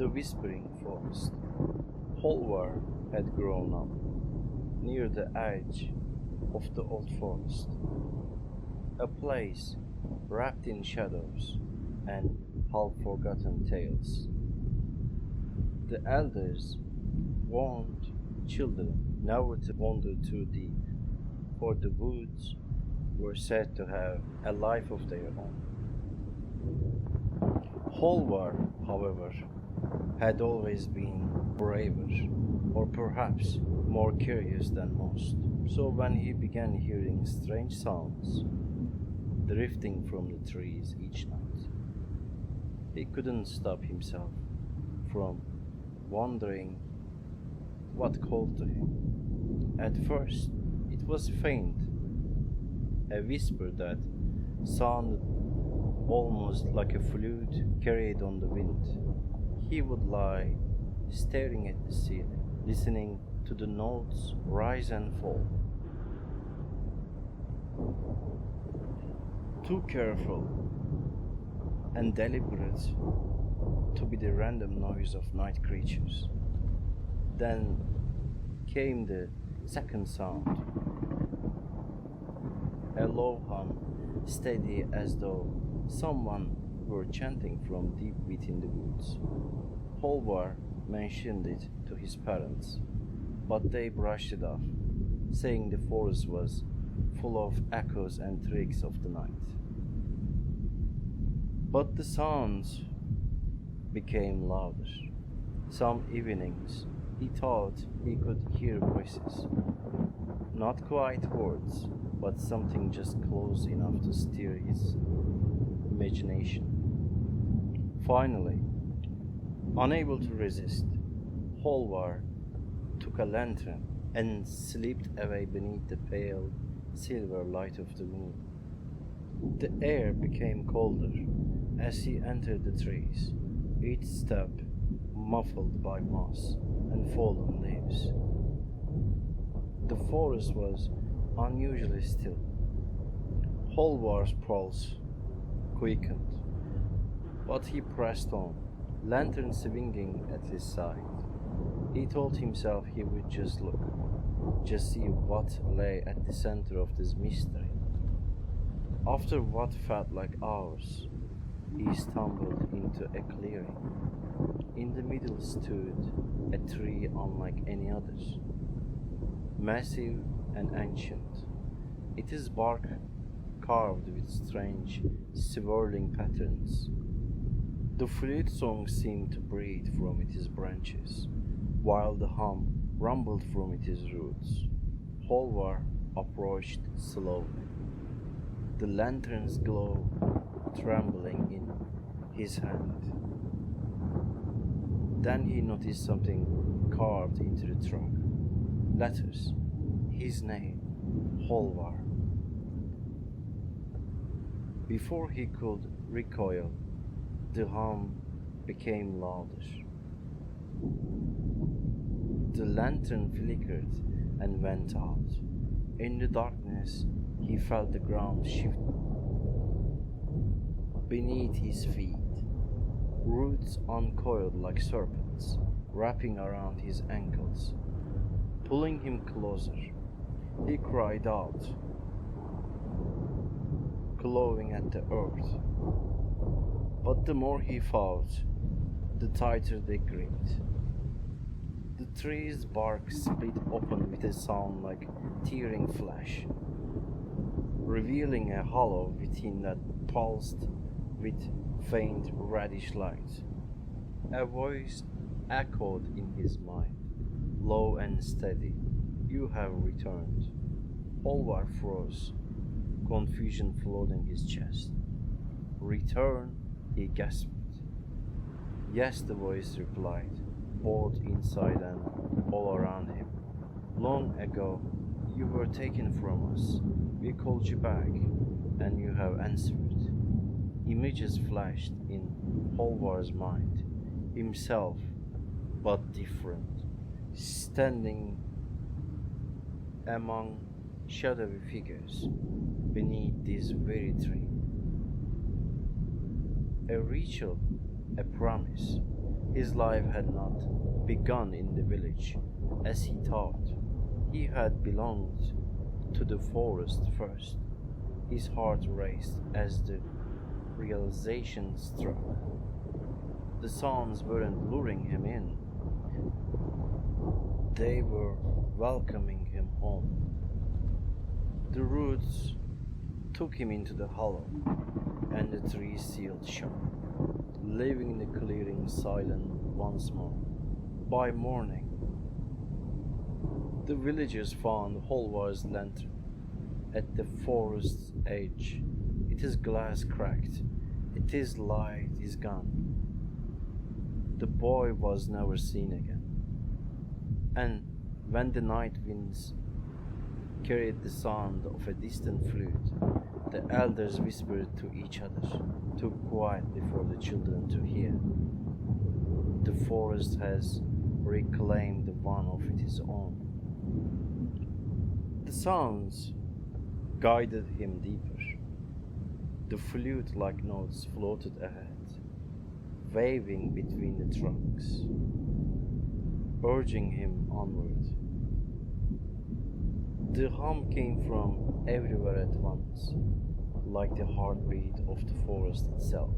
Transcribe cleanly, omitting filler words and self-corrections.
The Whispering Forest. Holvar had grown up near the edge of the old forest, a place wrapped in shadows and half-forgotten tales. The elders warned children never to wander too deep, for the woods were said to have a life of their own. Holvar, however, had always been braver, or perhaps more curious than most. So when he began hearing strange sounds drifting from the trees each night, he couldn't stop himself from wondering what called to him. At first, it was faint, a whisper that sounded almost like a flute carried on the wind. He would lie staring at the ceiling, listening to the notes rise and fall. Too careful and deliberate to be the random noise of night creatures. Then came the second sound, a low hum, steady as though someone were chanting from deep within the woods. Holvar mentioned it to his parents, but they brushed it off, saying the forest was full of echoes and tricks of the night. But the sounds became louder. Some evenings he thought he could hear voices, not quite words, but something just close enough to stir his imagination. Finally, unable to resist, Holvar took a lantern and slipped away beneath the pale silver light of the moon. The air became colder as he entered the trees, each step muffled by moss and fallen leaves. The forest was unusually still. Holvar's pulse quickened, but he pressed on, lantern swinging at his side. He told himself he would just look, just see what lay at the center of this mystery. After what felt like hours, he stumbled into a clearing. In the middle stood a tree unlike any others, massive and ancient, its bark carved with strange, swirling patterns. The flute song seemed to breathe from its branches, while the hum rumbled from its roots. Holvar approached slowly, the lantern's glow trembling in his hand. Then he noticed something carved into the trunk. Letters. His name, Holvar. Before he could recoil, the hum became louder. The lantern flickered and went out. In the darkness, he felt the ground shift beneath his feet. Roots uncoiled like serpents, wrapping around his ankles, pulling him closer. He cried out, clawing at the earth. But the more he fought, the tighter they gripped. The tree's bark split open with a sound like tearing flesh, revealing a hollow within that pulsed with faint reddish light. A voice echoed in his mind, low and steady. "You have returned." Holvar froze, confusion flooding his chest. "Return?" he gasped. "Yes," the voice replied, both inside and all around him. "Long ago, you were taken from us. We called you back, and you have answered." Images flashed in Holvar's mind, himself, but different, standing among shadowy figures beneath this very tree. A ritual, a promise. His life had not begun in the village, as he thought. He had belonged to the forest first. His heart raced as the realization struck. The sounds weren't luring him in, they were welcoming him home. The roots took him into the hollow, and the trees sealed shut, leaving the clearing silent once more. By morning, the villagers found Holvar's lantern at the forest's edge. Its glass cracked, its light is gone. The boy was never seen again. And when the night winds carried the sound of a distant flute, the elders whispered to each other, too quietly for the children to hear. The forest has reclaimed one of its own. The sounds guided him deeper. The flute-like notes floated ahead, waving between the trunks, urging him onward. The hum came from everywhere at once, like the heartbeat of the forest itself.